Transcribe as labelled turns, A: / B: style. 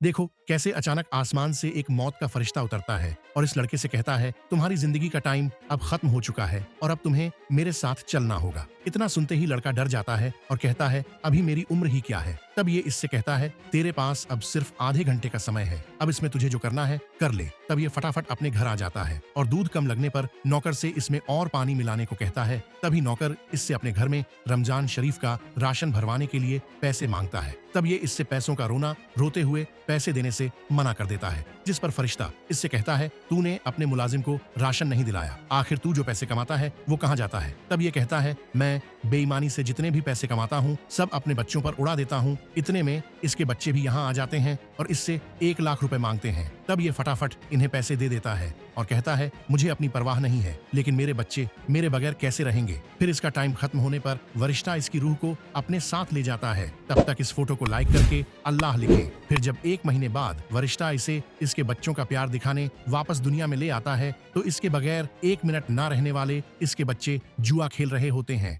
A: देखो कैसे अचानक आसमान से एक मौत का फरिश्ता उतरता है और इस लड़के से कहता है तुम्हारी जिंदगी का टाइम अब खत्म हो चुका है और अब तुम्हें मेरे साथ चलना होगा। इतना सुनते ही लड़का डर जाता है और कहता है अभी मेरी उम्र ही क्या है। तब ये इससे कहता है तेरे पास अब सिर्फ आधे घंटे का समय है, अब इसमें तुझे जो करना है कर ले। तब ये फटाफट अपने घर आ जाता है और दूध कम लगने पर नौकर से इसमें और पानी मिलाने को कहता है। तभी नौकर इससे अपने घर में रमजान शरीफ का राशन भरवाने के लिए पैसे मांगता है। तब ये इससे पैसों का रोना रोते हुए पैसे देने से मना कर देता है, जिस पर फरिश्ता इससे कहता है तूने अपने मुलाजिम को राशन नहीं दिलाया, आखिर तू जो पैसे कमाता है वो कहाँ जाता है। तब ये कहता है मैं बेईमानी से जितने भी पैसे कमाता हूँ सब अपने बच्चों पर उड़ा देता हूँ। इतने में इसके बच्चे भी यहाँ आ जाते हैं और इससे 1 लाख रुपए मांगते हैं। तब ये फटाफट इन्हें पैसे दे देता है और कहता है मुझे अपनी परवाह नहीं है, लेकिन मेरे बच्चे मेरे बगैर कैसे रहेंगे। फिर इसका टाइम खत्म होने पर वरिष्ठा इसकी रूह को अपने साथ ले जाता है। तब तक इस फोटो को लाइक करके अल्लाह लिखे। फिर जब 1 महीने बाद वरिष्ठा इसे इसके बच्चों का प्यार दिखाने वापस दुनिया में ले आता है तो इसके बगैर 1 मिनट ना रहने वाले इसके बच्चे जुआ खेल रहे होते हैं।